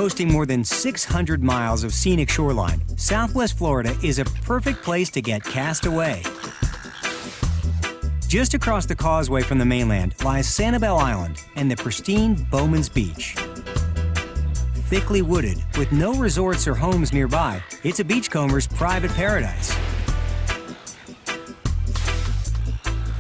Boasting more than 600 miles of scenic shoreline, Southwest Florida is a perfect place to get cast away. Just across the causeway from the mainland lies Sanibel Island and the pristine Bowman's Beach. Thickly wooded, with no resorts or homes nearby, it's a beachcomber's private paradise.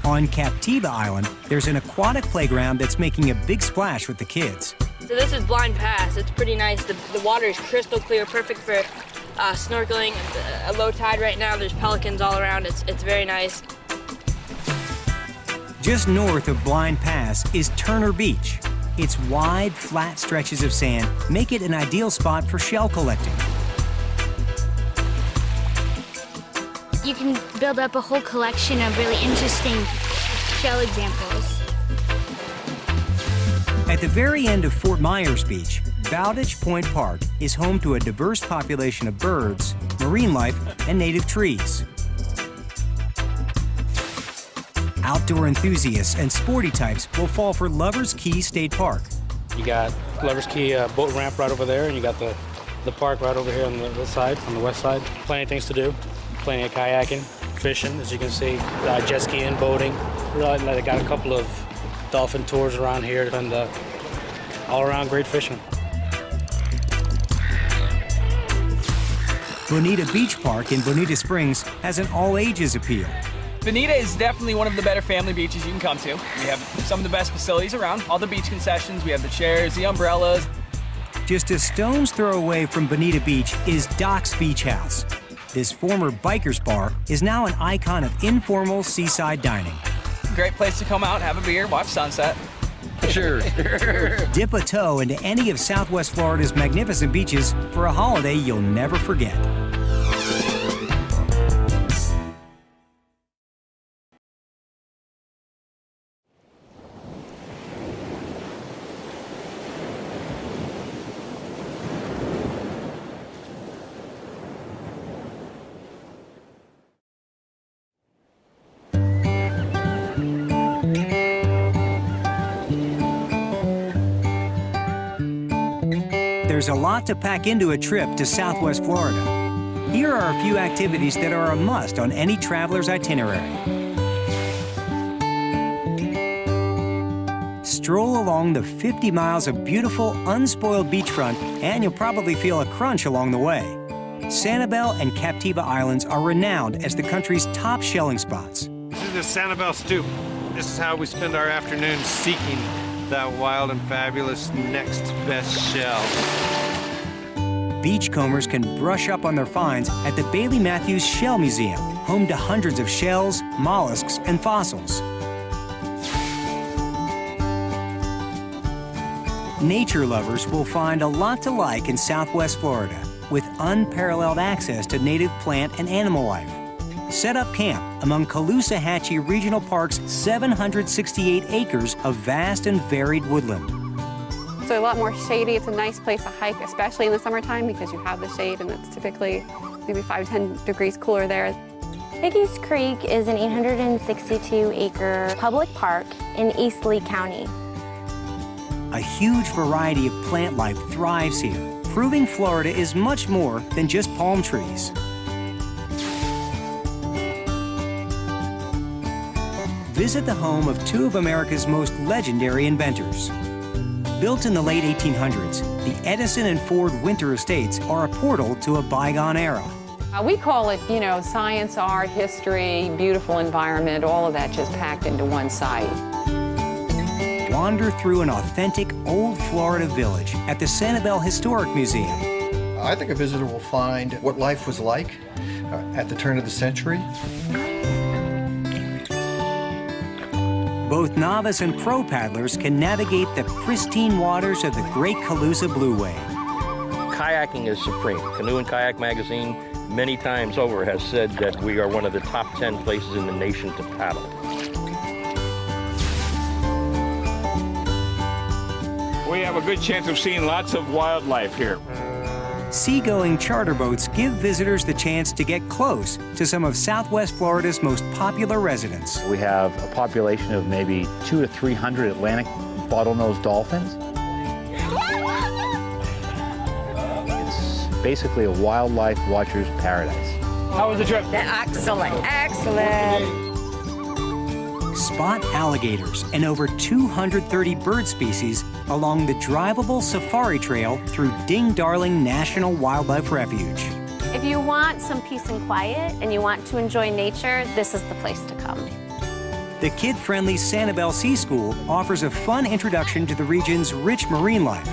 On Captiva Island, there's an aquatic playground that's making a big splash with the kids. So this is Blind Pass. It's pretty nice. The water is crystal clear, perfect for snorkeling. It's a low tide right now. There's pelicans all around. It's very nice. Just north of Blind Pass is Turner Beach. Its wide, flat stretches of sand make it an ideal spot for shell collecting. You can build up a whole collection of really interesting shell examples. At the very end of Fort Myers Beach, Bowditch Point Park is home to a diverse population of birds, marine life, and native trees. Outdoor enthusiasts and sporty types will fall for Lovers Key State Park. You got Lovers Key boat ramp right over there, and you got the park right over here on the west side. Plenty of things to do. Plenty of kayaking, fishing, as you can see, jet skiing, boating. They got a couple of dolphin tours around here, and all around great fishing. Bonita Beach Park in Bonita Springs has an all-ages appeal. Bonita is definitely one of the better family beaches you can come to. We have some of the best facilities around, all the beach concessions, we have the chairs, the umbrellas. Just a stone's throw away from Bonita Beach is Doc's Beach House. This former biker's bar is now an icon of informal seaside dining. Great place to come out, have a beer, watch sunset. Sure. Dip a toe into any of Southwest Florida's magnificent beaches for a holiday you'll never forget. There's a lot to pack into a trip to Southwest Florida. Here are a few activities that are a must on any traveler's itinerary. Stroll along the 50 miles of beautiful, unspoiled beachfront, and you'll probably feel a crunch along the way. Sanibel and Captiva Islands are renowned as the country's top shelling spots. This is the Sanibel Stoop. This is how we spend our afternoons seeking that wild and fabulous next best shell. Beachcombers can brush up on their finds at the Bailey Matthews Shell Museum, home to hundreds of shells, mollusks, and fossils. Nature lovers will find a lot to like in Southwest Florida, with unparalleled access to native plant and animal life. Set up camp among Caloosahatchee Regional Park's 768 acres of vast and varied woodland. So a lot more shady. It's a nice place to hike, especially in the summertime because you have the shade and it's typically maybe 5 to 10 degrees cooler there. Piggies Creek is an 862-acre public park in East Lee County. A huge variety of plant life thrives here, proving Florida is much more than just palm trees. Visit the home of two of America's most legendary inventors. Built in the late 1800s, the Edison and Ford Winter Estates are a portal to a bygone era. We call it, science, art, history, beautiful environment, all of that just packed into one site. Wander through an authentic old Florida village at the Sanibel Historic Museum. I think a visitor will find what life was like at the turn of the century. Both novice and pro paddlers can navigate the pristine waters of the Great Calusa Blue Wave. Kayaking is supreme. Canoe and Kayak magazine many times over has said that we are one of the top 10 places in the nation to paddle. We have a good chance of seeing lots of wildlife here. Seagoing charter boats give visitors the chance to get close to some of Southwest Florida's most popular residents. We have a population of maybe 200 to 300 Atlantic bottlenose dolphins. basically a wildlife watcher's paradise. How was the trip? Excellent, excellent. Spot alligators and over 230 bird species along the drivable safari trail through Ding Darling National Wildlife Refuge. If you want some peace and quiet and you want to enjoy nature, this is the place to come. The kid-friendly Sanibel Sea School offers a fun introduction to the region's rich marine life.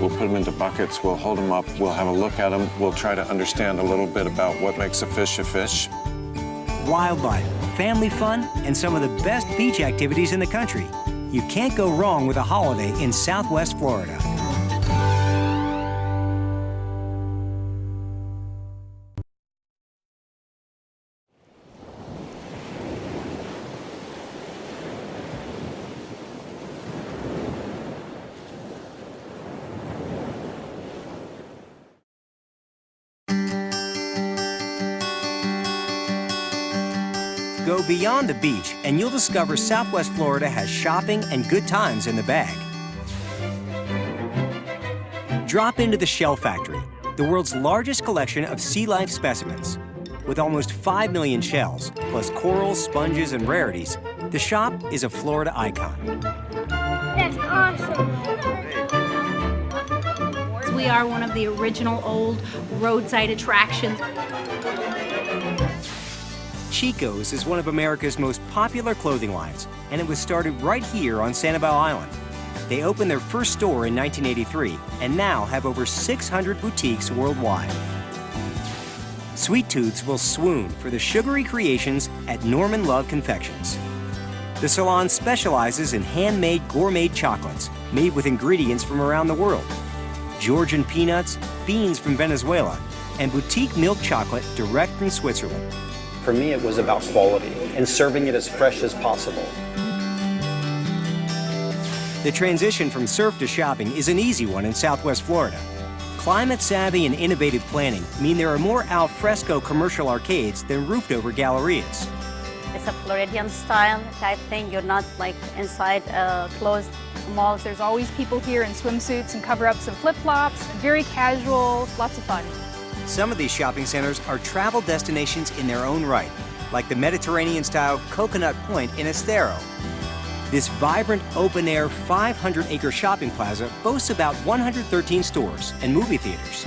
We'll put them into buckets, we'll hold them up, we'll have a look at them, we'll try to understand a little bit about what makes a fish a fish. Wildlife, family fun, and some of the best beach activities in the country. You can't go wrong with a holiday in Southwest Florida. Go beyond the beach and you'll discover Southwest Florida has shopping and good times in the bag. Drop into the Shell Factory, the world's largest collection of sea life specimens. With almost 5 million shells, plus corals, sponges, and rarities, the shop is a Florida icon. That's awesome. We are one of the original old roadside attractions. Chico's is one of America's most popular clothing lines, and it was started right here on Sanibel Island. They opened their first store in 1983 and now have over 600 boutiques worldwide. Sweet Tooths will swoon for the sugary creations at Norman Love Confections. The salon specializes in handmade gourmet chocolates made with ingredients from around the world. Georgian peanuts, beans from Venezuela, and boutique milk chocolate direct from Switzerland. For me, it was about quality and serving it as fresh as possible. The transition from surf to shopping is an easy one in Southwest Florida. Climate savvy and innovative planning mean there are more al fresco commercial arcades than roofed over gallerias. It's a Floridian style type thing. You're not like inside closed malls. There's always people here in swimsuits and cover-ups and flip-flops. Very casual, lots of fun. Some of these shopping centers are travel destinations in their own right, like the Mediterranean-style Coconut Point in Estero. This vibrant, open-air, 500-acre shopping plaza boasts about 113 stores and movie theaters.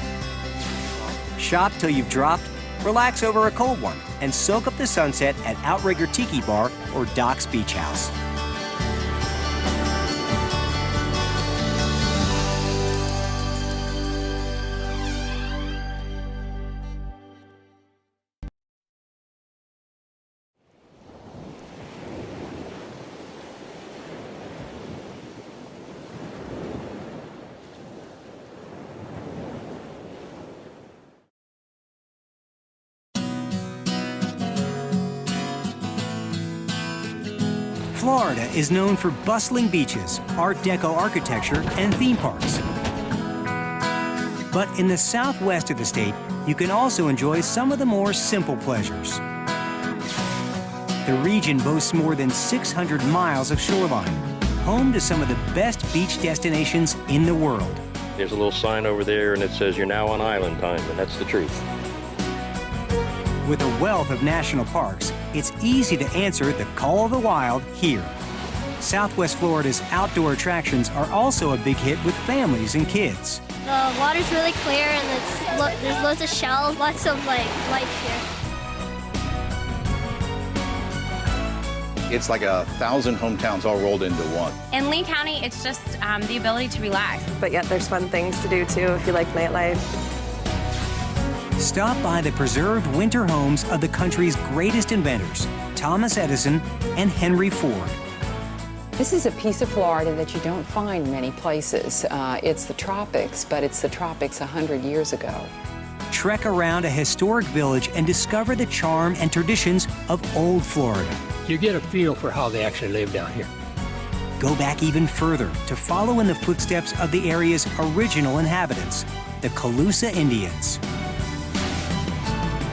Shop till you've dropped, relax over a cold one, and soak up the sunset at Outrigger Tiki Bar or Doc's Beach House. Florida is known for bustling beaches, Art Deco architecture, and theme parks. But in the southwest of the state, you can also enjoy some of the more simple pleasures. The region boasts more than 600 miles of shoreline, home to some of the best beach destinations in the world. There's a little sign over there and it says you're now on island time, and that's the truth. With a wealth of national parks, it's easy to answer the call of the wild here. Southwest Florida's outdoor attractions are also a big hit with families and kids. The water's really clear and there's loads of shells, lots of life here. It's like 1,000 hometowns all rolled into one. In Lee County, it's just the ability to relax. But yet there's fun things to do too if you like nightlife. Stop by the preserved winter homes of the country's greatest inventors, Thomas Edison and Henry Ford. This is a piece of Florida that you don't find many places. It's the tropics, but it's the tropics 100 years ago. Trek around a historic village and discover the charm and traditions of old Florida. You get a feel for how they actually live down here. Go back even further to follow in the footsteps of the area's original inhabitants, the Calusa Indians.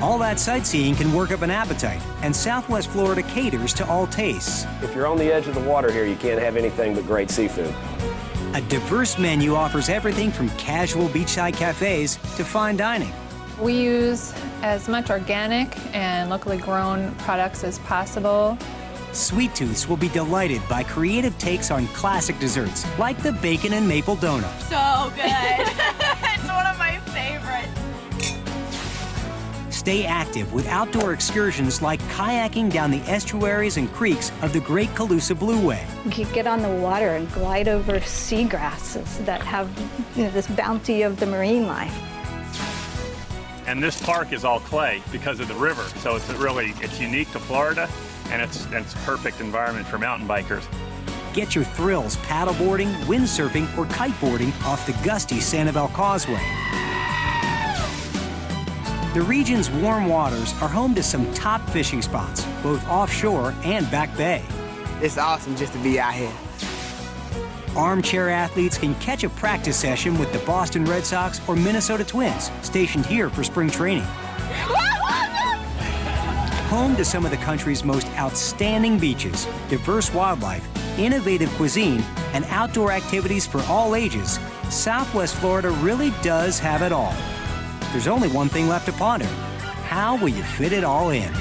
All that sightseeing can work up an appetite, and Southwest Florida caters to all tastes. If you're on the edge of the water here, you can't have anything but great seafood. A diverse menu offers everything from casual beachside cafes to fine dining. We use as much organic and locally grown products as possible. Sweet Tooths will be delighted by creative takes on classic desserts, like the bacon and maple donut. So good. It's one of my favorites. Stay active with outdoor excursions like kayaking down the estuaries and creeks of the Great Calusa Blueway. You could get on the water and glide over seagrasses that have this bounty of the marine life. And this park is all clay because of the river, so it's unique to Florida, and it's perfect environment for mountain bikers. Get your thrills paddleboarding, windsurfing, or kiteboarding off the gusty Sanibel Causeway. The region's warm waters are home to some top fishing spots, both offshore and back bay. It's awesome just to be out here. Armchair athletes can catch a practice session with the Boston Red Sox or Minnesota Twins, stationed here for spring training. Home to some of the country's most outstanding beaches, diverse wildlife, innovative cuisine, and outdoor activities for all ages, Southwest Florida really does have it all. There's only one thing left to ponder. How will you fit it all in?